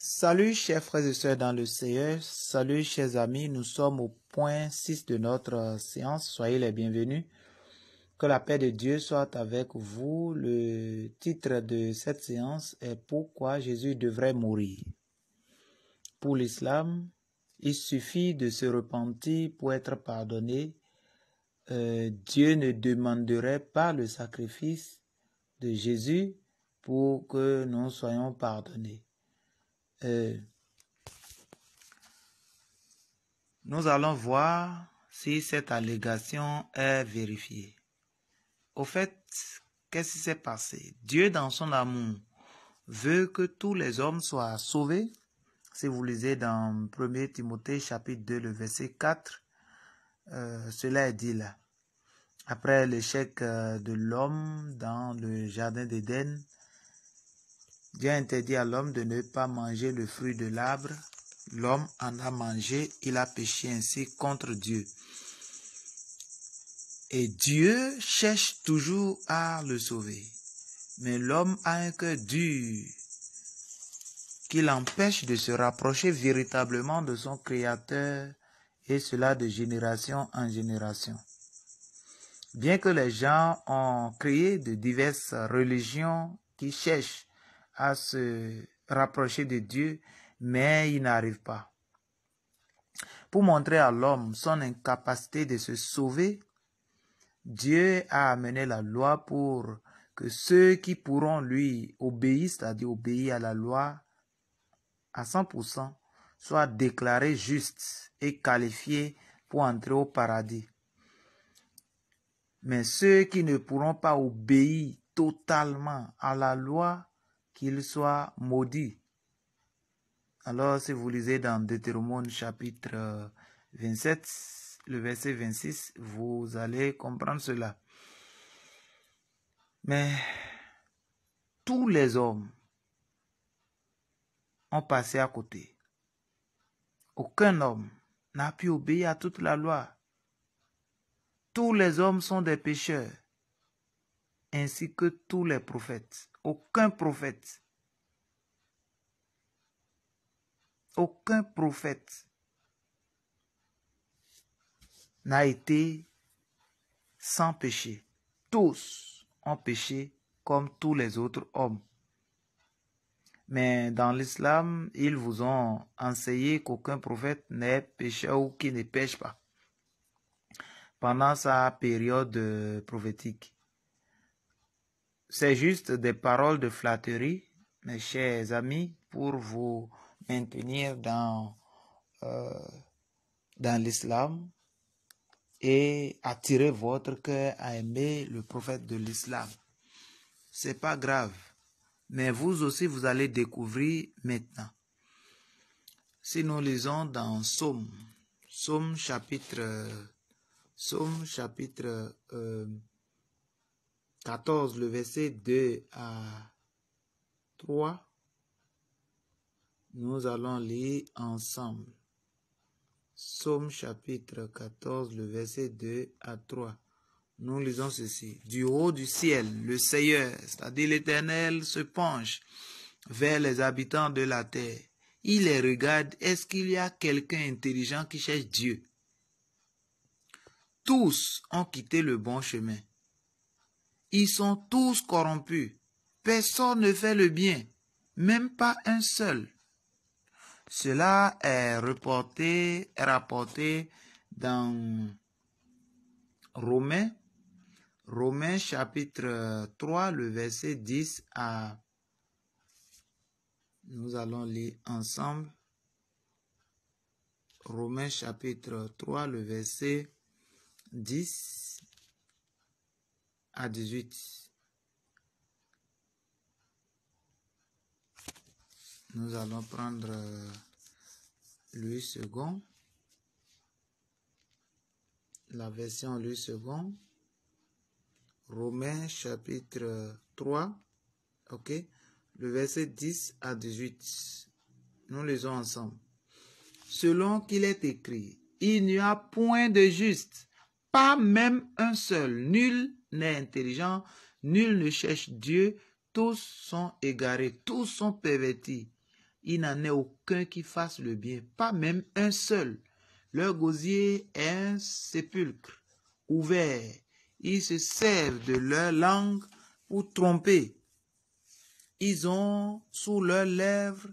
Salut chers frères et sœurs dans le Seigneur, salut chers amis, nous sommes au point 6 de notre séance, soyez les bienvenus. Que la paix de Dieu soit avec vous. Le titre de cette séance est Pourquoi Jésus devrait mourir. Pour l'islam, il suffit de se repentir pour être pardonné. Dieu ne demanderait pas le sacrifice de Jésus pour que nous soyons pardonnés. Nous allons voir si cette allégation est vérifiée. Au fait, qu'est-ce qui s'est passé? Dieu, dans son amour, veut que tous les hommes soient sauvés. Si vous lisez dans 1 Timothée chapitre 2, le verset 4, cela est dit là. Après l'échec de l'homme dans le jardin d'Éden, Dieu a interdit à l'homme de ne pas manger le fruit de l'arbre. L'homme en a mangé, il a péché ainsi contre Dieu. Et Dieu cherche toujours à le sauver. Mais l'homme a un cœur dur qui l'empêche de se rapprocher véritablement de son Créateur, et cela de génération en génération. Bien que les gens ont créé de diverses religions qui cherchent à se rapprocher de Dieu, mais ils n'arrivent pas. Pour montrer à l'homme son incapacité de se sauver, Dieu a amené la loi pour que ceux qui pourront lui obéir, c'est-à-dire obéir à la loi à 100%, soient déclarés justes et qualifiés pour entrer au paradis. Mais ceux qui ne pourront pas obéir totalement à la loi, qu'ils soient maudits. Alors, si vous lisez dans Deutéronome chapitre 27, le verset 26, vous allez comprendre cela. Mais tous les hommes ont passé à côté. Aucun homme n'a pu obéir à toute la loi. Tous les hommes sont des pécheurs, ainsi que tous les prophètes. Aucun prophète n'a été sans péché. Tous ont péché comme tous les autres hommes. Mais dans l'islam, ils vous ont enseigné qu'aucun prophète n'est pécheur ou qui ne pêche pas pendant sa période prophétique. C'est juste des paroles de flatterie, mes chers amis, pour vous maintenir dans l'islam et attirer votre cœur à aimer le prophète de l'islam. C'est pas grave, mais vous aussi vous allez découvrir maintenant. Si nous lisons dans Psaume chapitre 14, le verset 2 à 3, nous allons lire ensemble. Psaume chapitre 14, le verset 2 à 3. Nous lisons ceci. Du haut du ciel, le Seigneur, c'est-à-dire l'Éternel, se penche vers les habitants de la terre. Il les regarde. Est-ce qu'il y a quelqu'un intelligent qui cherche Dieu? Tous ont quitté le bon chemin. Ils sont tous corrompus. Personne ne fait le bien, même pas un seul. Cela est rapporté dans Romains chapitre 3, le verset 10 à... Nous allons lire ensemble. Romains chapitre 3, le verset 10 à 18. Nous allons prendre Louis II, la version Louis II. Romains chapitre 3, ok, le verset 10 à 18. Nous lisons ensemble. Selon qu'il est écrit, il n'y a point de juste, pas même un seul. Nul n'est intelligent, nul ne cherche Dieu. Tous sont égarés, tous sont pervertis. il n'en est aucun qui fasse le bien, pas même un seul. Leur gosier est un sépulcre ouvert. Ils se servent de leur langue pour tromper. Ils ont sous leurs lèvres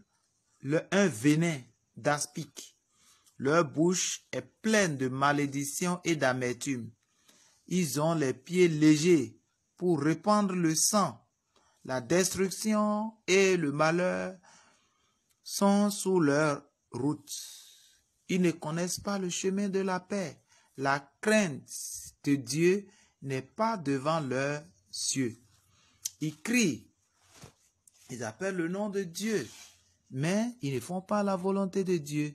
un venin d'aspic. Leur bouche est pleine de malédiction et d'amertume. Ils ont les pieds légers pour répandre le sang. La destruction et le malheur sont sous leur route. Ils ne connaissent pas le chemin de la paix. La crainte de Dieu n'est pas devant leurs yeux. Ils crient, ils appellent le nom de Dieu, mais ils ne font pas la volonté de Dieu.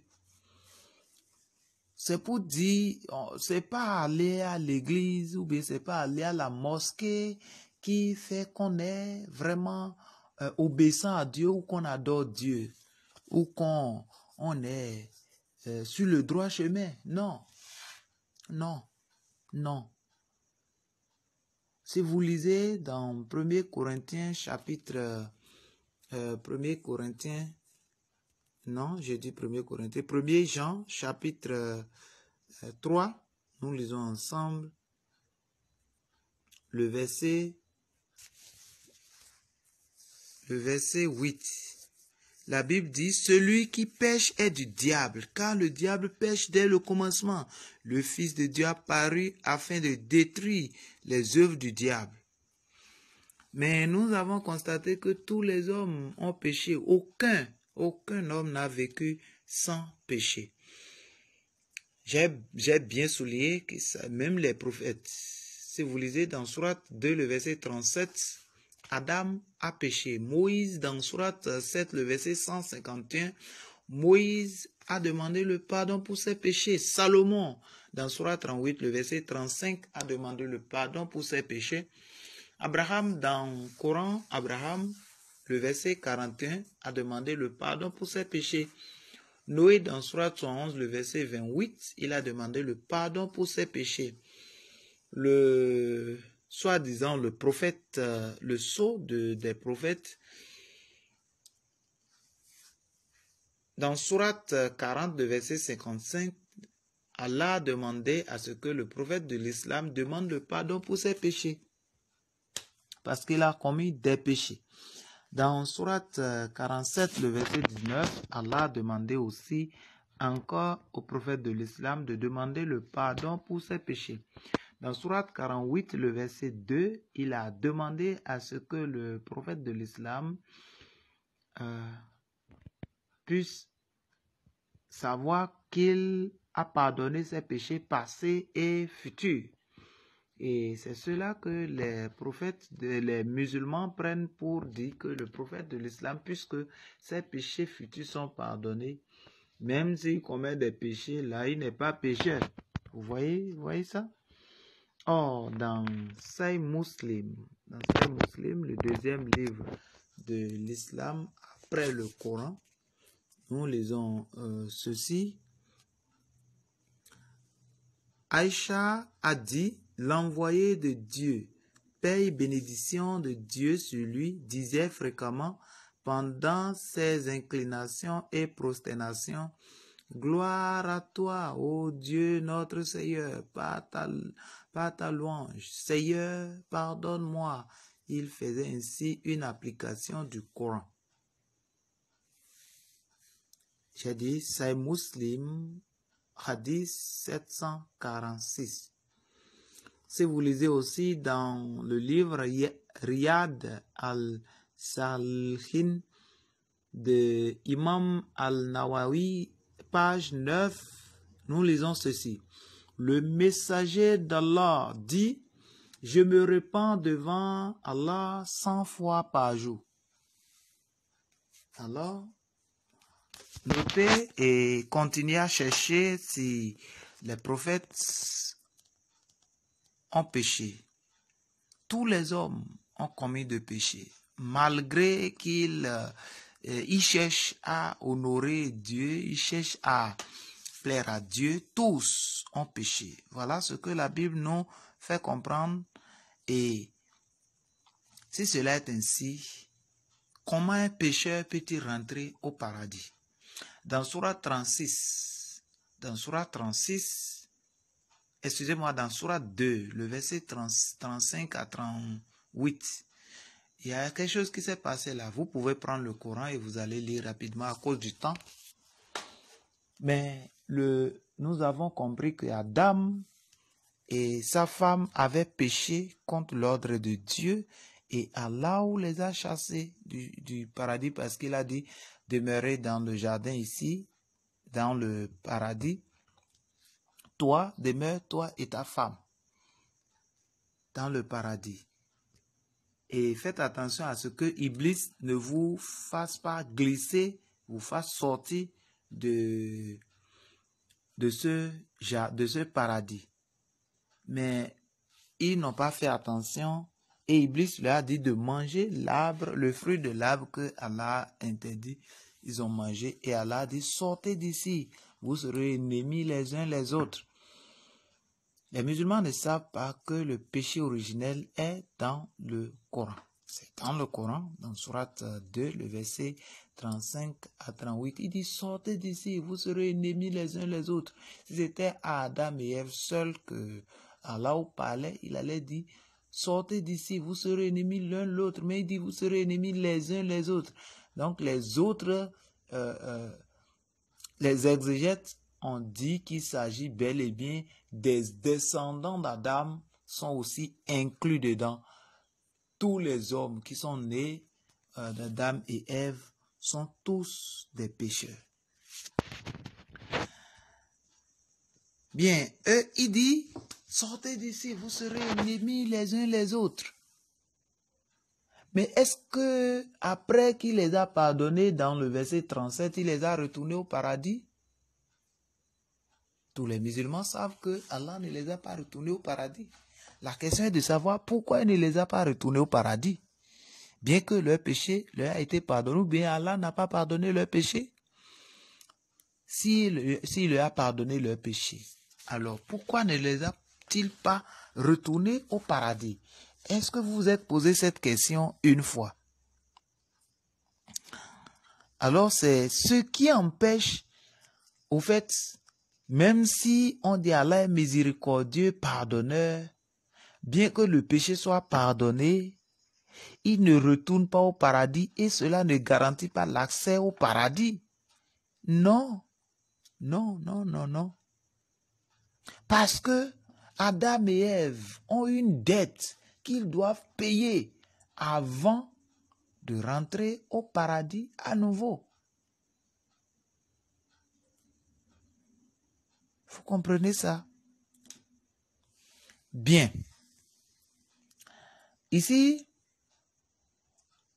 C'est pour dire, c'est pas aller à l'église ou bien c'est pas aller à la mosquée qui fait qu'on est vraiment obéissant à Dieu ou qu'on adore Dieu ou qu'on est sur le droit chemin. Non, non, non. Si vous lisez dans 1 Corinthiens chapitre 1 Corinthiens, non, j'ai dit 1 Corinthiens, 1 Jean chapitre 3, nous lisons ensemble le verset 8. La Bible dit, celui qui pêche est du diable, car le diable pêche dès le commencement. Le Fils de Dieu a paru afin de détruire les œuvres du diable. Mais nous avons constaté que tous les hommes ont péché. Aucun homme n'a vécu sans péché. J'ai bien souligné que même les prophètes, si vous lisez dans Sourate 2, le verset 37, Adam a péché. Moïse, dans Sourate 7, le verset 151, Moïse a demandé le pardon pour ses péchés. Salomon, dans Sourate 38, le verset 35, a demandé le pardon pour ses péchés. Abraham, dans Coran, le verset 41, a demandé le pardon pour ses péchés. Noé, dans Sourate 111, le verset 28, il a demandé le pardon pour ses péchés. Soi-disant le prophète, le sceau des prophètes, dans Sourate 40, le verset 55, Allah a demandé à ce que le prophète de l'islam demande le pardon pour ses péchés, parce qu'il a commis des péchés. Dans Sourate 47, le verset 19, Allah a demandé aussi encore au prophète de l'islam de demander le pardon pour ses péchés. Dans Sourate 48, le verset 2, il a demandé à ce que le prophète de l'islam puisse savoir qu'il a pardonné ses péchés passés et futurs. Et c'est cela que les musulmans prennent pour dire que le prophète de l'islam, puisque ses péchés futurs sont pardonnés, même s'il commet des péchés, là, il n'est pas pécheur. Vous voyez ça? Or, dans Sahih Muslim, le deuxième livre de l'islam, après le Coran, nous lisons ceci. Aïcha a dit, l'envoyé de Dieu, paix et bénédiction de Dieu sur lui, disait fréquemment pendant ses inclinations et prosternations, gloire à toi, ô Dieu notre Seigneur, par ta louange. Seigneur, pardonne-moi. Il faisait ainsi une application du Coran. J'ai dit, c'est Muslim, Hadith 746. Si vous lisez aussi dans le livre Riyad al-Salihin de Imam al-Nawawi, page 9, nous lisons ceci. Le messager d'Allah dit, je me répands devant Allah 100 fois par jour. Alors, notez et continuez à chercher si les prophètes ont péché. Tous les hommes ont commis de péché, malgré qu'ils cherchent à honorer Dieu, ils cherchent à plaire à Dieu, tous ont péché. Voilà ce que la Bible nous fait comprendre. Et si cela est ainsi, Comment un pécheur peut-il rentrer au paradis? Dans Sourate 36, excusez-moi, dans Sourate 2, le verset 35 à 38, il y a quelque chose qui s'est passé là. Vous pouvez prendre le Coran et vous allez lire rapidement à cause du temps. Mais nous avons compris que Adam et sa femme avaient péché contre l'ordre de Dieu et Allah les a chassés du paradis parce qu'il a dit demeurez dans le jardin ici, dans le paradis. Toi, demeure toi et ta femme dans le paradis. Et faites attention à ce que Iblis ne vous fasse pas glisser, vous fasse sortir de ce paradis. Mais ils n'ont pas fait attention et Iblis leur a dit de manger l'arbre, le fruit de l'arbre que Allah a interdit. Ils ont mangé et Allah a dit sortez d'ici, vous serez ennemis les uns les autres. Les musulmans ne savent pas que le péché originel est dans le Coran. C'est dans le Coran, dans Sourate 2, le verset 35 à 38. Il dit, sortez d'ici, vous serez ennemis les uns les autres. Si c'était à Adam et Ève seuls que Allah parlait, il allait dire, sortez d'ici, vous serez ennemis l'un l'autre. Mais il dit, vous serez ennemis les uns les autres. Donc les autres, les exégètes ont dit qu'il s'agit bel et bien des descendants d'Adam sont aussi inclus dedans. Tous les hommes qui sont nés d'Adam et Ève sont tous des pécheurs. Bien, il dit, sortez d'ici, vous serez ennemis les uns les autres. Mais est-ce que après qu'il les a pardonnés dans le verset 37, il les a retournés au paradis? Tous les musulmans savent que Allah ne les a pas retournés au paradis. La question est de savoir pourquoi il ne les a pas retournés au paradis. Bien que leur péché leur a été pardonné, ou bien Allah n'a pas pardonné leur péché. S'il leur a pardonné leur péché, alors pourquoi ne les a-t-il pas retournés au paradis? Est-ce que vous vous êtes posé cette question une fois? Alors c'est ce qui empêche, au fait, même si on dit Allah est miséricordieux, pardonneur, bien que le péché soit pardonné, il ne retourne pas au paradis et cela ne garantit pas l'accès au paradis. Non, non, non, non, non. Parce que Adam et Ève ont une dette qu'ils doivent payer avant de rentrer au paradis à nouveau. Vous comprenez ça? Bien. Ici,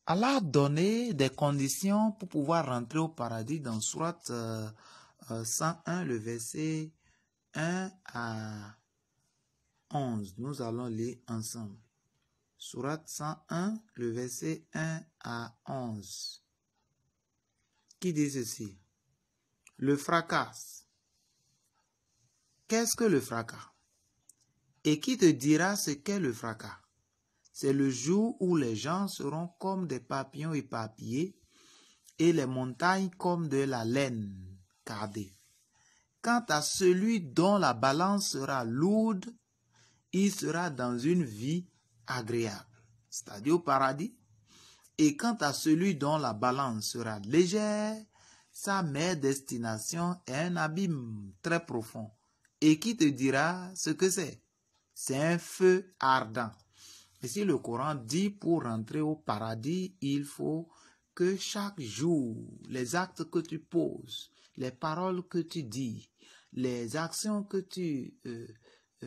Allah a donné des conditions pour pouvoir rentrer au paradis dans Sourate 101, le verset 1 à 11. Nous allons lire ensemble. Sourate 101, le verset 1 à 11. Qui dit ceci? Le fracas. Qu'est-ce que le fracas? Et qui te dira ce qu'est le fracas? C'est le jour où les gens seront comme des papillons éparpillés et les montagnes comme de la laine cardée. Quant à celui dont la balance sera lourde, il sera dans une vie agréable, c'est-à-dire au paradis. Et quant à celui dont la balance sera légère, sa mère destination est un abîme très profond. Et qui te dira ce que c'est? C'est un feu ardent. Et si le Coran dit pour rentrer au paradis, il faut que chaque jour, les actes que tu poses, les paroles que tu dis, les actions que tu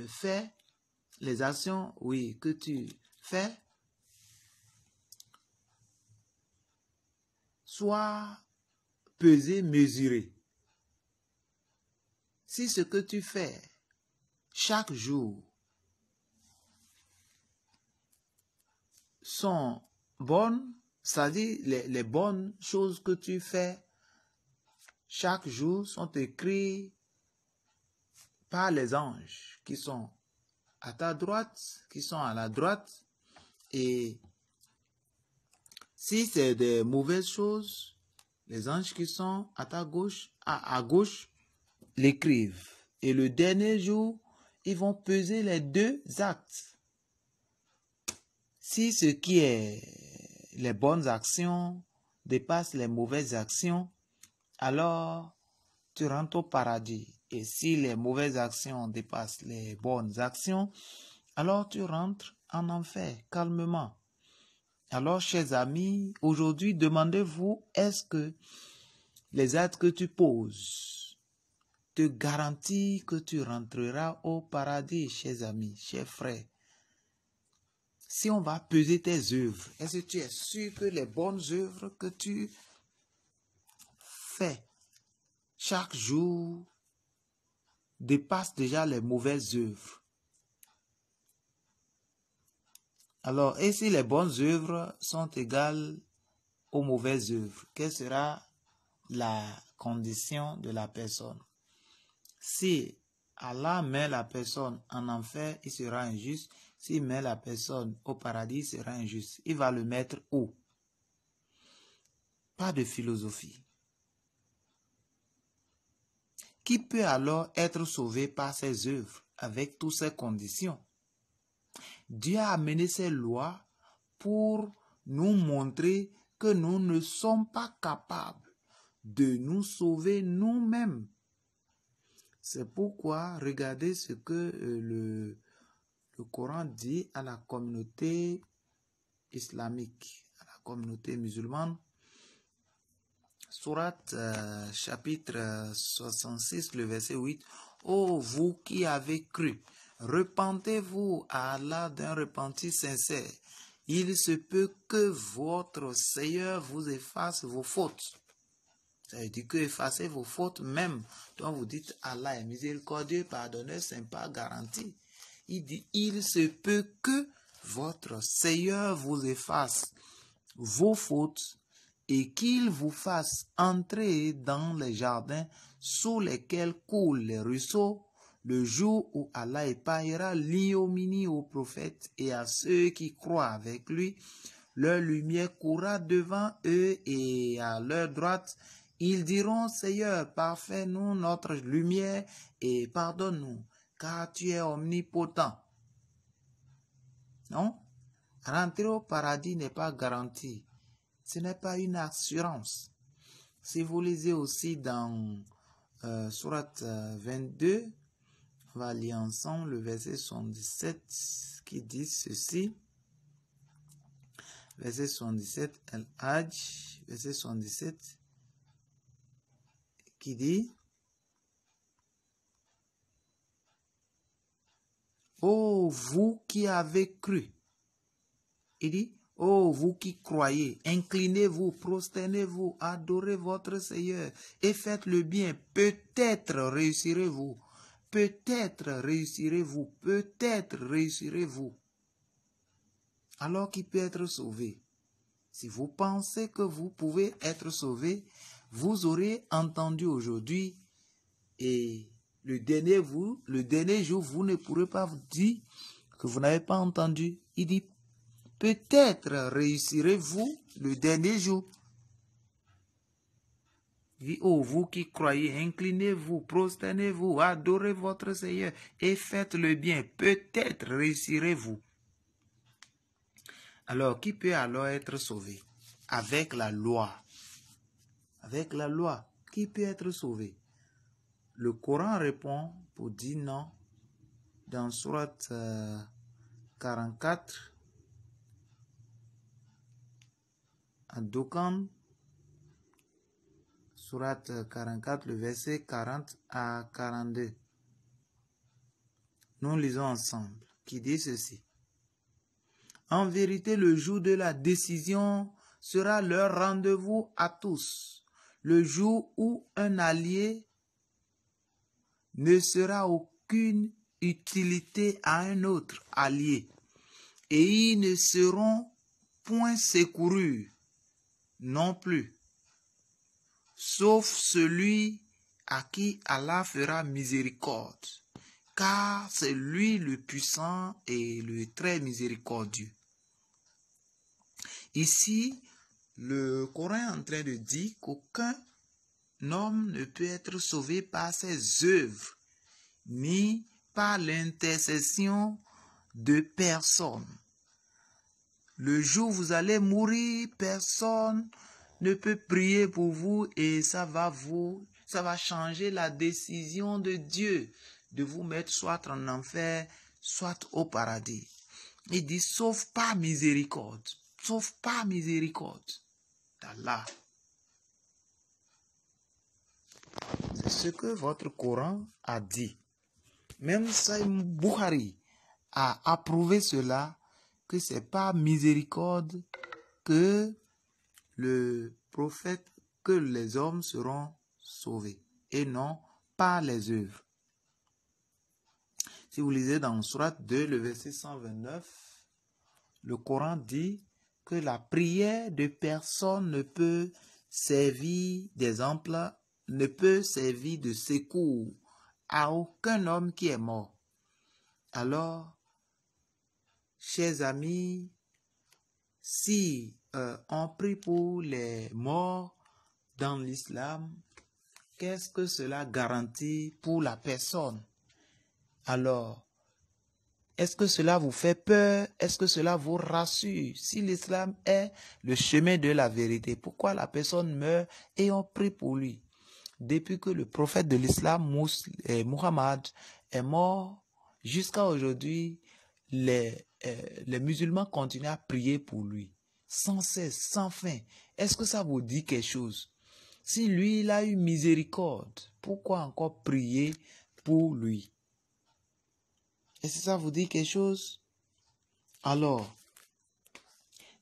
fais, les actions, oui, que tu fais, soient pesées, mesurées. Si ce que tu fais chaque jour sont bonnes, c'est-à-dire les bonnes choses que tu fais chaque jour sont écrites par les anges qui sont à ta droite, qui sont à la droite, et Si c'est des mauvaises choses, les anges qui sont à ta gauche, à gauche, l'écrivent. Et le dernier jour, ils vont peser les deux actes. Si ce qui est les bonnes actions dépasse les mauvaises actions, alors tu rentres au paradis. Et si les mauvaises actions dépassent les bonnes actions, alors tu rentres en enfer calmement. Alors, chers amis, aujourd'hui, demandez-vous, est-ce que les actes que tu poses te garantissent que tu rentreras au paradis, chers amis, chers frères? Si on va peser tes œuvres, est-ce que tu es sûr que les bonnes œuvres que tu fais chaque jour dépassent déjà les mauvaises œuvres? Alors, et si les bonnes œuvres sont égales aux mauvaises œuvres, quelle sera la condition de la personne? Si Allah met la personne en enfer, il sera injuste. S'il met la personne au paradis, il sera injuste. Il va le mettre où? Pas de philosophie. Qui peut alors être sauvé par ses œuvres avec toutes ces conditions? Dieu a amené ses lois pour nous montrer que nous ne sommes pas capables de nous sauver nous-mêmes. C'est pourquoi regardez ce que le Coran dit à la communauté islamique, à la communauté musulmane. Sourate chapitre 66, le verset 8. Ô vous qui avez cru, repentez-vous à Allah d'un repentir sincère. Il se peut que votre Seigneur vous efface vos fautes. Ça veut dire que effacer vos fautes même. Donc vous dites Allah est miséricordieux, pardonneur, ce n'est pas garanti. Il dit il se peut que votre Seigneur vous efface vos fautes et qu'il vous fasse entrer dans les jardins sous lesquels coulent les ruisseaux, le jour où Allah épargnera l'ignominie aux prophètes et à ceux qui croient avec lui. Leur lumière courra devant eux et à leur droite. Ils diront, Seigneur, parfais-nous notre lumière et pardonne-nous, car tu es omnipotent. Non? Rentrer au paradis n'est pas garanti. Ce n'est pas une assurance. Si vous lisez aussi dans Sourate 22, on va lire ensemble le verset 77 qui dit ceci. Verset 77, Al-Hajj, verset 77, qui dit « Ô vous qui avez cru », il dit « Ô vous qui croyez, inclinez-vous, prosternez-vous, adorez votre Seigneur et faites le bien, peut-être réussirez-vous, peut-être réussirez-vous, peut-être réussirez-vous. » Alors qui peut être sauvé? Si vous pensez que vous pouvez être sauvé, vous aurez entendu aujourd'hui et le dernier jour, vous ne pourrez pas vous dire que vous n'avez pas entendu. Il dit, peut-être réussirez-vous le dernier jour. Il dit, oh, vous qui croyez, inclinez-vous, prosternez-vous, adorez votre Seigneur et faites le bien. Peut-être réussirez-vous. Alors, qui peut alors être sauvé? Avec la loi. Avec la loi, qui peut être sauvé? Le Coran répond pour dire non. Dans Sourate 44, à Dokan, Sourate 44, le verset 40 à 42. Nous lisons ensemble, qui dit ceci. En vérité, le jour de la décision sera leur rendez-vous à tous. Le jour où un allié ne sera aucune utilité à un autre allié, et ils ne seront point secourus non plus, sauf celui à qui Allah fera miséricorde, car c'est lui le puissant et le très miséricordieux. Ici, Le Coran est en train de dire qu'aucun homme ne peut être sauvé par ses œuvres, ni par l'intercession de personne. Le jour où vous allez mourir, personne ne peut prier pour vous et ça va changer la décision de Dieu de vous mettre soit en enfer, soit au paradis. Il dit sauf par miséricorde, sauf par miséricorde d'Allah. C'est ce que votre Coran a dit. Même Sahih Bukhari a approuvé cela, que c'est par miséricorde que le prophète, que les hommes seront sauvés, et non par les œuvres. Si vous lisez dans Surat 2, le verset 129, le Coran dit que la prière de personne ne peut servir d'exemple, ne peut servir de secours à aucun homme qui est mort. Alors, chers amis, si on prie pour les morts dans l'islam, qu'est-ce que cela garantit pour la personne? Alors, est-ce que cela vous fait peur? Est-ce que cela vous rassure? Si l'islam est le chemin de la vérité, pourquoi la personne meurt et on prie pour lui? Depuis que le prophète de l'islam, Muhammad, est mort, jusqu'à aujourd'hui, les musulmans continuent à prier pour lui, sans cesse, sans fin. Est-ce que ça vous dit quelque chose? Si lui, il a eu miséricorde, pourquoi encore prier pour lui? Est-ce que ça vous dit quelque chose? Alors,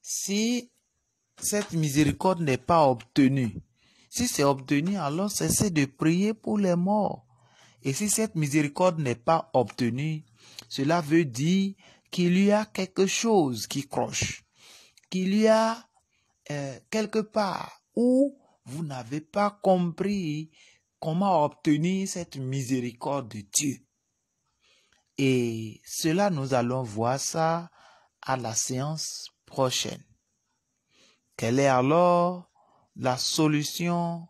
si cette miséricorde n'est pas obtenue, si c'est obtenu, alors cessez de prier pour les morts. Et si cette miséricorde n'est pas obtenue, cela veut dire qu'il y a quelque chose qui cloche, qu'il y a quelque part où vous n'avez pas compris comment obtenir cette miséricorde de Dieu. Et cela, nous allons voir ça à la séance prochaine. Quelle est alors la solution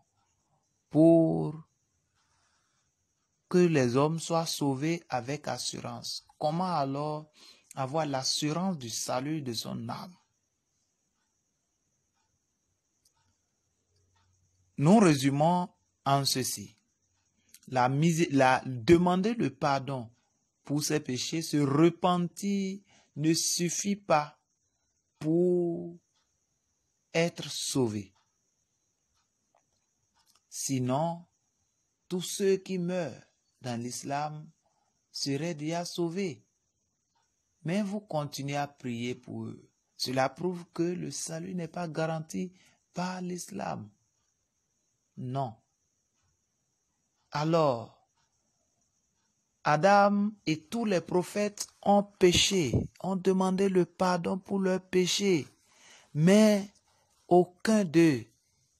pour que les hommes soient sauvés avec assurance? Comment alors avoir l'assurance du salut de son âme? Nous résumons en ceci. Demander le pardon pour ses péchés, se repentir ne suffit pas pour être sauvé. Sinon, tous ceux qui meurent dans l'islam seraient déjà sauvés. Mais vous continuez à prier pour eux. Cela prouve que le salut n'est pas garanti par l'islam. Non. Alors, Adam et tous les prophètes ont péché, ont demandé le pardon pour leurs péchés, mais aucun d'eux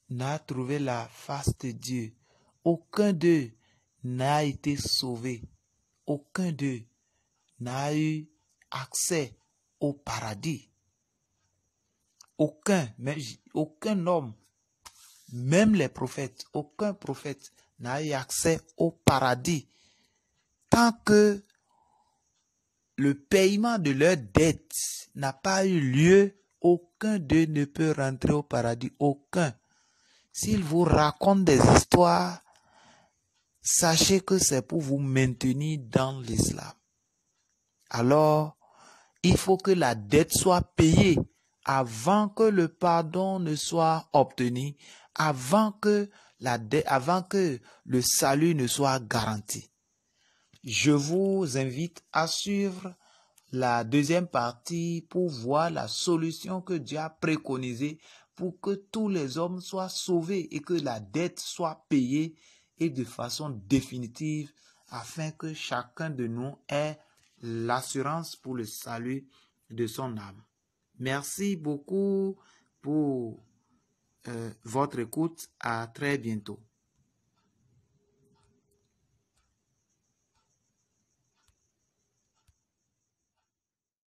n'a trouvé la face de Dieu. Aucun d'eux n'a été sauvé. Aucun d'eux n'a eu accès au paradis. Aucun homme, même les prophètes, aucun prophète n'a eu accès au paradis. Tant que le paiement de leur dette n'a pas eu lieu, aucun d'eux ne peut rentrer au paradis. Aucun. S'ils vous racontent des histoires, sachez que c'est pour vous maintenir dans l'islam. Alors, il faut que la dette soit payée avant que le pardon ne soit obtenu, avant que le salut ne soit garanti. Je vous invite à suivre la deuxième partie pour voir la solution que Dieu a préconisée pour que tous les hommes soient sauvés et que la dette soit payée et de façon définitive afin que chacun de nous ait l'assurance pour le salut de son âme. Merci beaucoup pour votre écoute. À très bientôt.